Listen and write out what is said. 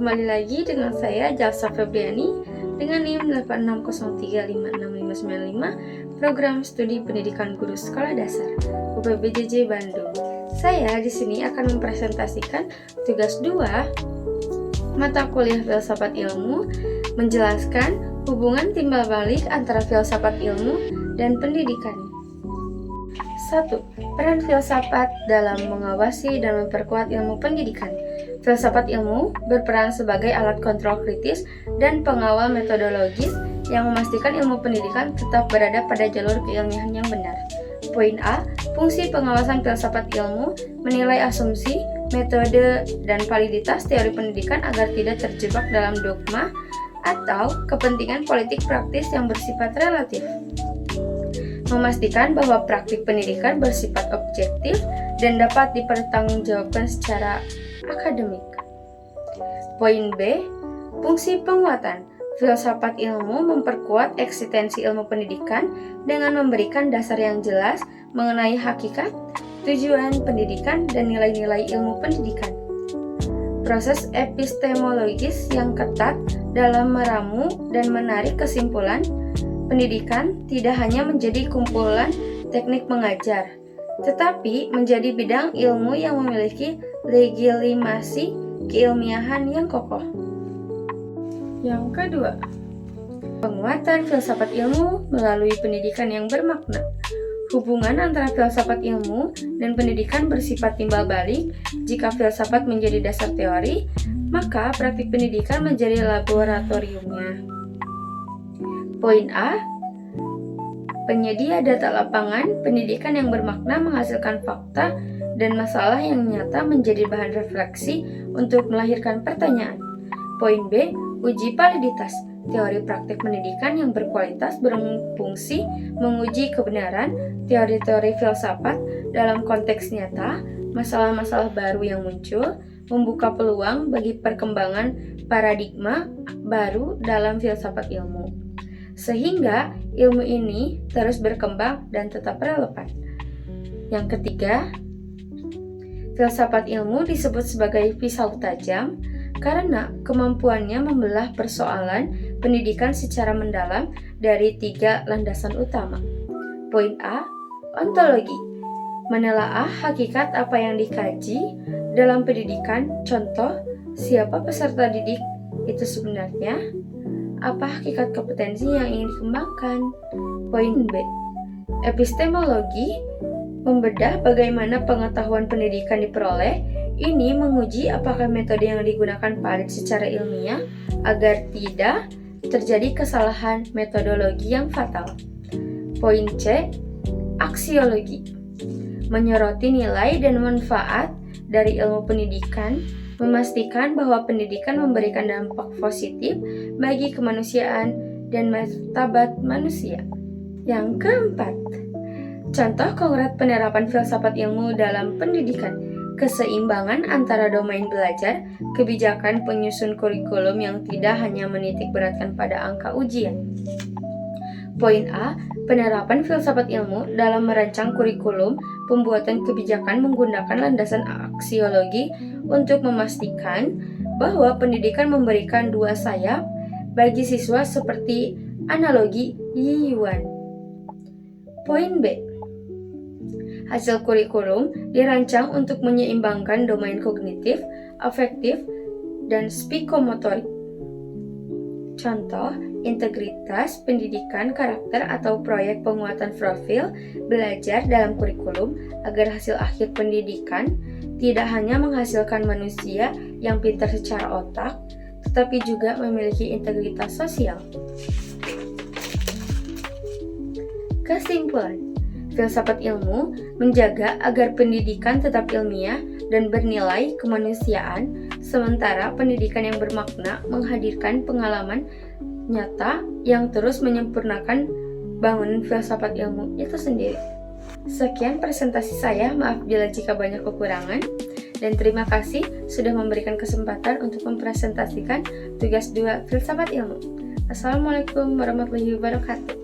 kembali lagi dengan saya Jalsa Febriani dengan NIM 8603565955 Program Studi Pendidikan Guru Sekolah Dasar UPBJJ Bandung. Saya di sini akan mempresentasikan tugas 2 mata kuliah filsafat ilmu, menjelaskan hubungan timbal balik antara filsafat ilmu dan pendidikan. 1. Peran filsafat dalam mengawasi dan memperkuat ilmu pendidikan. Filsafat ilmu berperan sebagai alat kontrol kritis dan pengawal metodologis yang memastikan ilmu pendidikan tetap berada pada jalur keilmiahan yang benar. Poin A. Fungsi pengawasan filsafat ilmu menilai asumsi, metode, dan validitas teori pendidikan agar tidak terjebak dalam dogma atau kepentingan politik praktis yang bersifat relatif. Memastikan bahwa praktik pendidikan bersifat objektif dan dapat dipertanggungjawabkan secara akademik. Poin B. Fungsi penguatan. Filsafat ilmu memperkuat eksistensi ilmu pendidikan dengan memberikan dasar yang jelas mengenai hakikat, tujuan pendidikan, dan nilai-nilai ilmu pendidikan. Proses epistemologis yang ketat dalam meramu dan menarik kesimpulan pendidikan tidak hanya menjadi kumpulan teknik mengajar, tetapi menjadi bidang ilmu yang memiliki legitimasi keilmiahan yang kokoh. Yang kedua, penguatan filsafat ilmu melalui pendidikan yang bermakna. Hubungan antara filsafat ilmu dan pendidikan bersifat timbal balik. Jika filsafat menjadi dasar teori, maka praktik pendidikan menjadi laboratoriumnya. Poin A. Penyedia data lapangan, pendidikan yang bermakna menghasilkan fakta dan masalah yang nyata menjadi bahan refleksi untuk melahirkan pertanyaan. Poin B. Uji validitas, teori praktik pendidikan yang berkualitas berfungsi menguji kebenaran teori-teori filsafat dalam konteks nyata, masalah-masalah baru yang muncul, membuka peluang bagi perkembangan paradigma baru dalam filsafat ilmu. Sehingga ilmu ini terus berkembang dan tetap relevan. Yang ketiga, filsafat ilmu disebut sebagai pisau tajam karena kemampuannya membelah persoalan pendidikan secara mendalam dari 3 landasan utama. Poin A. Ontologi, menelaah hakikat apa yang dikaji dalam pendidikan. Contoh, siapa peserta didik itu sebenarnya? Apa hakikat kompetensi yang ingin dikembangkan? Poin B. Epistemologi, membedah bagaimana pengetahuan pendidikan diperoleh. Ini menguji apakah metode yang digunakan valid secara ilmiah agar tidak terjadi kesalahan metodologi yang fatal. Poin C. Aksiologi, menyoroti nilai dan manfaat dari ilmu pendidikan, memastikan bahwa pendidikan memberikan dampak positif bagi kemanusiaan dan martabat manusia. Yang keempat, contoh konkret penerapan filsafat ilmu dalam pendidikan. Keseimbangan antara domain belajar, kebijakan penyusun kurikulum yang tidak hanya menitik beratkan pada angka ujian. Poin A. Penerapan filsafat ilmu dalam merancang kurikulum, pembuatan kebijakan menggunakan landasan aksiologi untuk memastikan bahwa pendidikan memberikan 2 sayap bagi siswa seperti analogi Yi-Yuan. Poin B. Hasil kurikulum dirancang untuk menyeimbangkan domain kognitif, afektif, dan psikomotorik. Contoh, integritas, pendidikan, karakter, atau proyek penguatan profil belajar dalam kurikulum agar hasil akhir pendidikan tidak hanya menghasilkan manusia yang pintar secara otak, tetapi juga memiliki integritas sosial. Kesimpulan, filsafat ilmu menjaga agar pendidikan tetap ilmiah dan bernilai kemanusiaan, sementara pendidikan yang bermakna menghadirkan pengalaman nyata yang terus menyempurnakan bangunan filsafat ilmu itu sendiri. Sekian presentasi saya, maaf bila jika banyak kekurangan, dan terima kasih sudah memberikan kesempatan untuk mempresentasikan tugas 2 filsafat ilmu. Assalamualaikum warahmatullahi wabarakatuh.